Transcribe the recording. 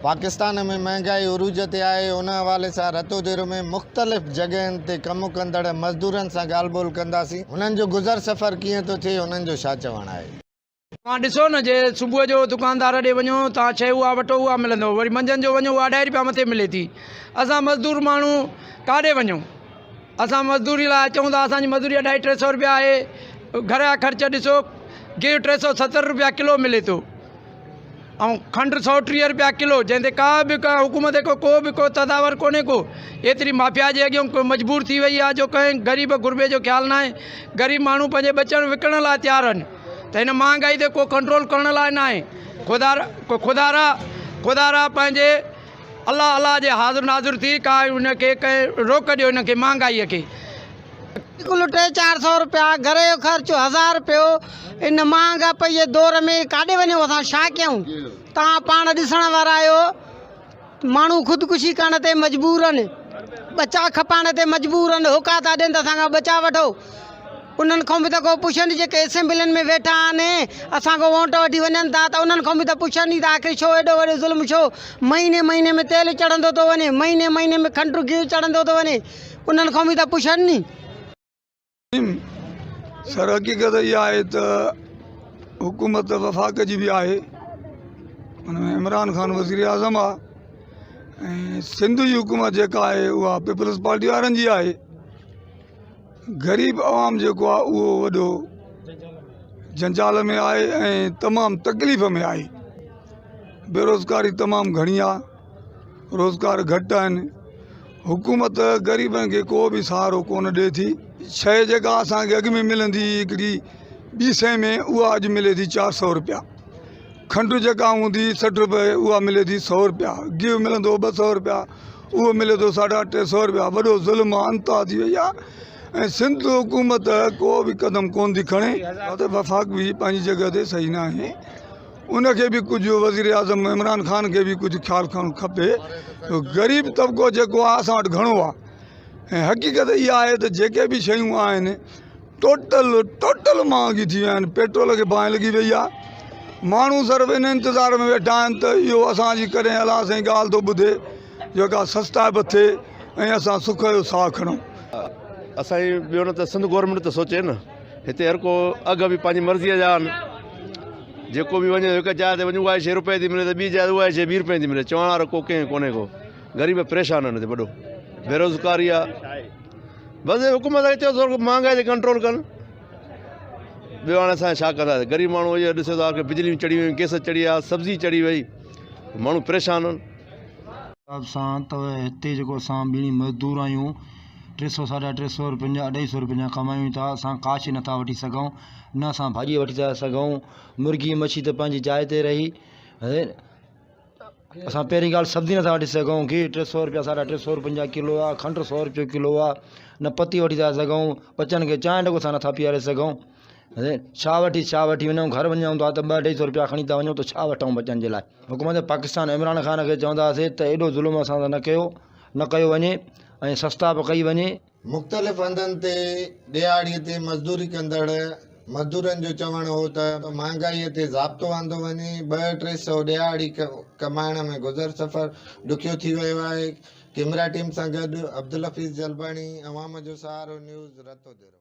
पाकिस्तान में महंगाई उरूज ते आहे। उन हवाले सां रतो देरो में मुख़्तलिफ़ जगहनि ते कमु कंदड़ मज़दूरनि सां ॻाल्हि ॿोल कंदासीं। उन्हनि जो गुज़र सफ़र कीअं थो थिए, उन्हनि जो छा चवणु आहे। तव्हां ॾिसो न, जे सुबुह जो दुकानदार ॾे वञो, तव्हां शइ उहा वठो उहा मिलंदव, वरी मंझंदि जो वञो उहा 2.5 रुपया मथे मिले थी। असां मज़दूर माण्हू काॾे वञूं? असां मज़दूरी लाइ अचूं था, असांजी मज़दूरी 250-300 रुपया आहे। घर जा ख़र्च ॾिसो, गिहु 370 रुपया किलो मिले थो ऐं खंडु 130 रुपया किलो, जंहिंते का हुकूमत को बि तदावर कोन्हे को। एतिरी माफ़िया जे अॻियां को मजबूर थी वई आहे जो कंहिं ग़रीब गुरबे जो ख़्यालु न आहे। ग़रीब माण्हू पंहिंजे बचनि विकण लाइ तयारु आहिनि, त हिन महांगाई ते को कंट्रोल करण लाइ न आहे। ख़ुदारा पंहिंजे अल्लाह जे हाज़ुर नाज़ुर थी का हुनखे कंहिं रोक ॾियो, हिनखे महांगाईअ खे। कुल 300-400 रुपया, घर जो ख़र्चु 1000 रुपयो। इन महांगा पई जे दौर में काॾे वञूं, असां छा कयूं? तव्हां पाण ॾिसण वारा आहियो, माण्हू ख़ुदकुशी करण ते मजबूर आहिनि, बचा खपाइण ते मजबूर आहिनि। हुका था ॾियनि त असांखां बचा वठो। उन्हनि खां बि त को पुछनि, जेके असेंबलियुनि में वेठा आहिनि, असांखां वोट वठी वञनि था, त उन्हनि खां बि त पुछनि ई था, आख़िर छो एॾो वॾो ज़ुल्म छो? महीने महीने में तेल चढ़ंदो थो वञे, महीने महीने में खंडु गिहु चढ़ंदो थो वञे, उन्हनि खां बि त पुछनि नी। सर हक़ीक़त इहा आहे त हुकूमत वफ़ाक़ जी बि आहे, हुनमें इमरान ख़ान वज़ीर आज़म आहे, ऐं सिंध जी हुकूमत जेका आहे उहा पीपल्स पार्टी वारनि जी आहे। ग़रीब आवाम जेको आहे उहो वॾो जंजाल में आहे ऐं तमामु तकलीफ़ में आहे। बेरोज़गारी तमामु घणी आहे, रोज़गार घटि आहिनि। हुकूमत ग़रीबनि खे को बि सहारो कोन ॾिए थी। शइ जेका असांखे अॻु में मिलंदी हिकिड़ी 200 में, उहा अॼु मिले थी 400 रुपया। खंडु जेका हूंदी 60 रुपए, उहा मिले थी 100 रुपया। गिहु मिलंदो 200 रुपया, उहो मिले थो 350 रुपया। वॾो ज़ुल्म अंता थी वई आहे ऐं सिंध हुकूमत को बि क़दम कोन थी खणे। वफ़ाक़ बि पंहिंजी जॻह ते सही न आहे, उनखे बि कुझु वज़ीर आज़म इमरान ख़ान खे बि कुझु ख़्यालु करणु खपे। ग़रीब तबिको जेको आहे असां वटि घणो आहे, ऐं हक़ीक़त इहा आहे त जेके बि शयूं आहिनि टोटल महांगी थी विया आहिनि। पेट्रोल खे बाहि लॻी वई आहे, माण्हू सिर्फ़ु इन इंतज़ार में वेठा आहिनि त इहो असांजी कॾहिं अलाह साईं ॻाल्हि थो ॿुधे जेका सस्ता बि थिए ऐं असां सुख जो साहु खणूं। असांजी ॿियो न त सिंध गवर्नमेंट त सोचे न, हिते हर को अघ बि पंहिंजी मर्ज़ीअ जा आहिनि। जेको बि वञे हिकु जाइ ते वञूं, उहा शइ रुपए थी मिले, त ॿी जाइ उहा शइ 20 रुपए थी मिले। चवण वारो को कंहिं कोन्हे को। ग़रीब परेशान आहिनि हिते, वॾो बेरोज़गारी आहे। बसि हुकूमत खे चयो थोरो महांगाई ते कंट्रोल कनि, ॿियो हाणे असां छा कंदासीं? ग़रीब माण्हू इहो ॾिसो था की बिजलियूं चढ़ी वयूं, गैस चढ़ी आहे, सब्ज़ी चढ़ी वई, माण्हू परेशान आहिनि। सां त हिते जेको असां ॿिणी मज़दूर आहियूं, 300-350 रुपया 250 रुपया कमायूं था। असां का शइ नथा वठी सघूं, न असां भाॼी वठी था सघूं। मुर्गी मच्छी त पंहिंजी जाइ ते रही। असां पहिरीं ॻाल्हि सब्ज़ी नथा वठी सघूं। गिहु 300 रुपया 350 रुपया किलो आहे, खंडु 100 रुपयो किलो आहे। न पती वठी था सघूं, बचनि खे चांहि ढुक असां नथा पीआरे सघूं। छा वठी वञूं? घर वञूं था त 200-250 रुपया खणी था वञूं, त छा वठूं बचनि जे लाइ? हुकूमत पाकिस्तान इमरान ख़ान खे चवंदासीं त एॾो ज़ुल्म असां सां न कयो वञे ऐं सस्ता बि कई वञे। मुख़्तलिफ़ हंधनि ते ॾियाड़ीअ ते मज़दूरी कंदड़ मज़दूरनि जो चवणु हो त महांगाईअ ते ज़ाब्तो आंदो वञे। 200-300 ॾियाड़ी कमाइण में गुज़र सफ़र ॾुखियो थी वियो आहे। कैमरा टीम सां गॾु अब्दुल हफ़ीज़ जलबाणी, अवाम जो सहारो न्यूज़, रतो देरो।